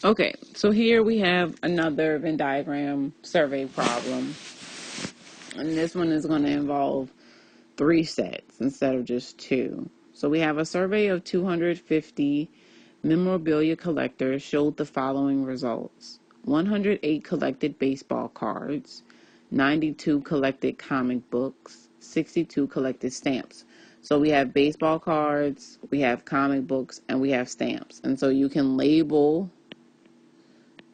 Okay, so here we have another Venn diagram survey problem. And this one is going to involve 3 sets instead of just 2. So we have a survey of 250 memorabilia collectors showed the following results. 108 collected baseball cards, 92 collected comic books, 62 collected stamps. So we have baseball cards, we have comic books, and we have stamps. And so you can label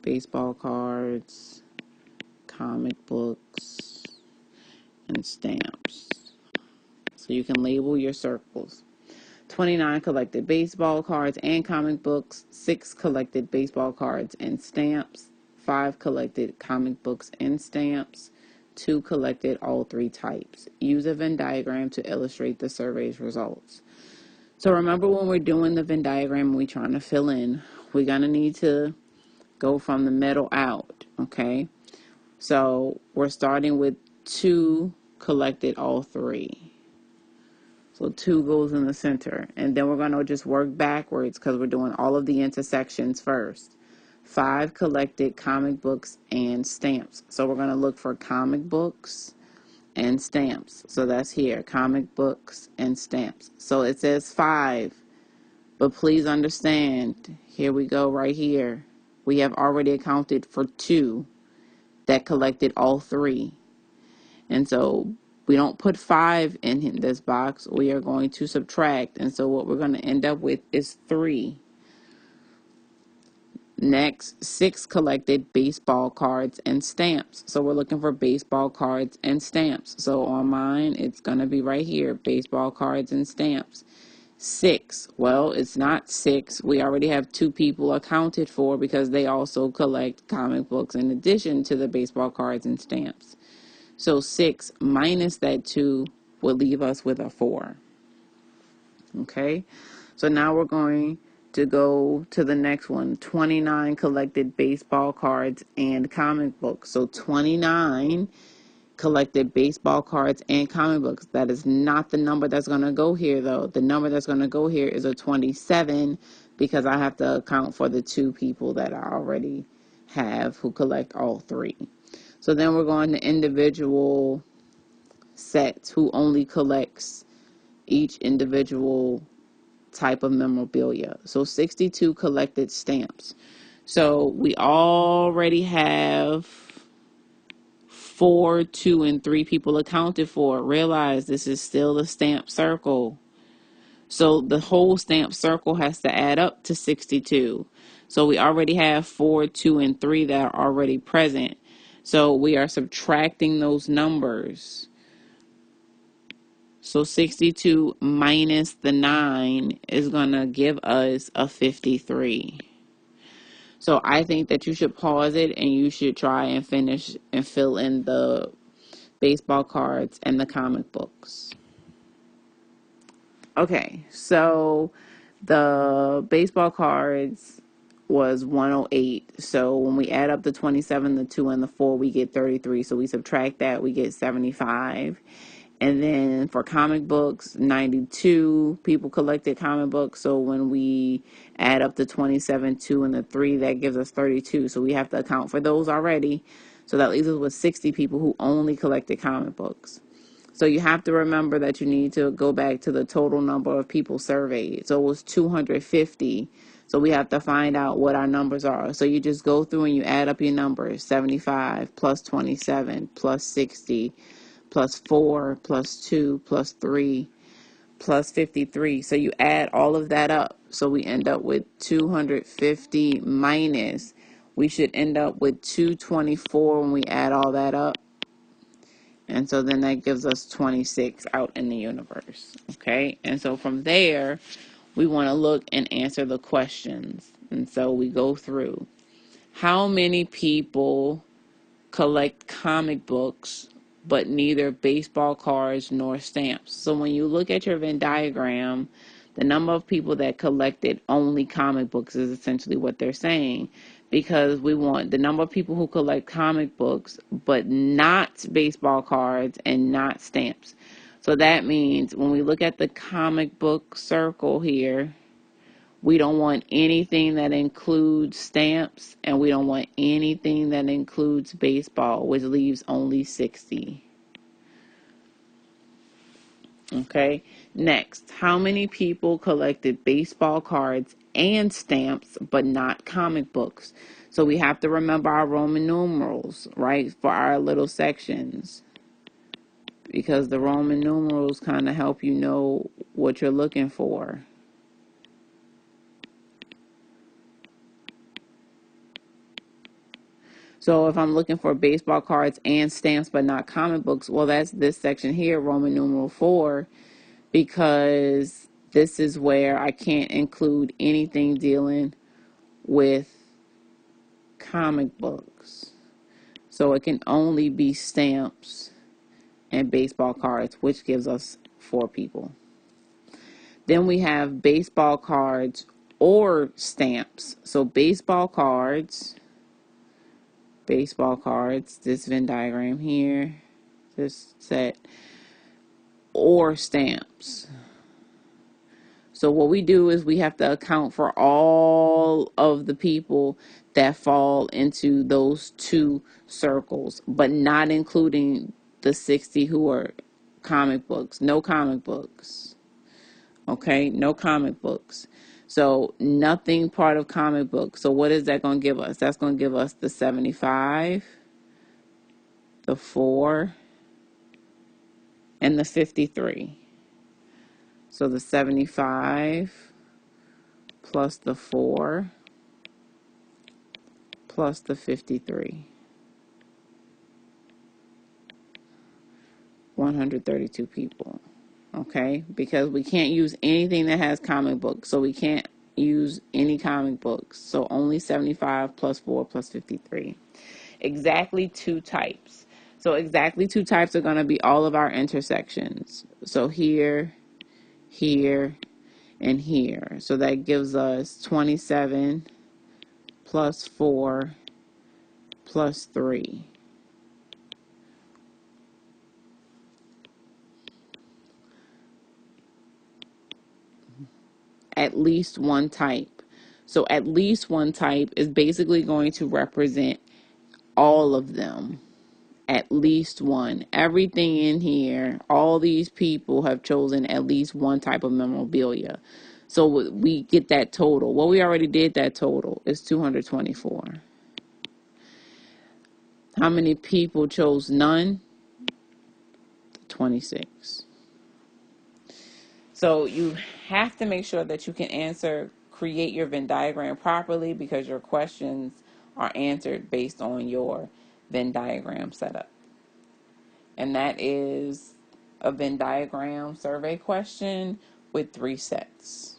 baseball cards, comic books, and stamps. So you can label your circles. 29 collected baseball cards and comic books, 6 collected baseball cards and stamps, 5 collected comic books and stamps, 2 collected all 3 types. Use a Venn diagram to illustrate the survey's results. So remember, when we're doing the Venn diagram and we're trying to fill in, we're going to need to go from the middle out, okay? So we're starting with 2 collected all 3. So 2 goes in the center. And then we're going to just work backwards because we're doing all of the intersections first. 5 collected comic books and stamps. So we're going to look for comic books and stamps. So that's here, comic books and stamps. So it says 5, but please understand, here we go right here. We have already accounted for 2 that collected all 3. And so we don't put 5 in this box. We are going to subtract. And so what we're going to end up with is 3. Next, 6 collected baseball cards and stamps. So we're looking for baseball cards and stamps. So on mine, it's going to be right here, baseball cards and stamps. 6. Well, it's not 6. We already have 2 people accounted for because they also collect comic books in addition to the baseball cards and stamps. So 6 minus that 2 will leave us with a 4. Okay, so now we're going to go to the next one. 29 collected baseball cards and comic books. So 29 collected baseball cards and comic books. That is not the number that's going to go here, though. The number that's going to go here is a 27 because I have to account for the 2 people that I already have who collect all 3. So then we're going to individual sets who only collects each individual type of memorabilia. So 62 collected stamps. So we already have 4, 2, and 3 people accounted for. Realize this is still a stamp circle. So the whole stamp circle has to add up to 62. So we already have 4, 2, and 3 that are already present. So we are subtracting those numbers. So 62 minus the 9 is going to give us a 53. So I think that you should pause it and you should try and finish and fill in the baseball cards and the comic books. Okay, so the baseball cards was 108. So when we add up the 27, the 2, and the 4, we get 33. So we subtract that, we get 75. And then for comic books, 92 people collected comic books. So when we add up the 27, 2, and the 3, that gives us 32. So we have to account for those already. So that leaves us with 60 people who only collected comic books. So you have to remember that you need to go back to the total number of people surveyed. So it was 250. So we have to find out what our numbers are. So you just go through and you add up your numbers. 75 plus 27 plus 60 plus 4 plus 2 plus 3 plus 53. So you add all of that up. So we end up with 250 minus. We should end up with 224 when we add all that up. And so then that gives us 26 out in the universe. Okay? And so from there, we want to look and answer the questions. And so we go through. How many people collect comic books but neither baseball cards nor stamps? So when you look at your Venn diagram, the number of people that collected only comic books is essentially what they're saying, because we want the number of people who collect comic books but not baseball cards and not stamps. So that means when we look at the comic book circle here, We don't want anything that includes stamps, and we don't want anything that includes baseball, which leaves only 60. Okay, next, how many people collected baseball cards and stamps but not comic books? So we have to remember our Roman numerals, right, for our little sections, because the Roman numerals kind of help you know what you're looking for. So if I'm looking for baseball cards and stamps but not comic books, well, that's this section here, Roman numeral 4, because this is where I can't include anything dealing with comic books. So it can only be stamps and baseball cards, which gives us 4 people. Then we have baseball cards or stamps. So baseball cards, this Venn diagram here, this set, or stamps. So what we do is we have to account for all of the people that fall into those 2 circles, but not including the 60 who are comic books. No comic books. Okay, no comic books. So nothing part of comic books. So what is that going to give us? That's going to give us the 75, the 4, and the 53. So the 75 plus the 4 plus the 53. 132 people. Okay? Because we can't use anything that has comic books. So we can't use any comic books. So only 75 plus 4 plus 53. Exactly 2 types. So exactly 2 types are going to be all of our intersections. So here, here, and here. So that gives us 27 plus 4 plus 3. At least one type. So at least one type is basically going to represent all of them. At least one. Everything in here, all these people have chosen at least one type of memorabilia. So we get that total. Well, we already did that total. It's 224. How many people chose none? 26. So you have to make sure that you can create your Venn diagram properly, because your questions are answered based on your Venn diagram setup. And that is a Venn diagram survey question with 3 sets.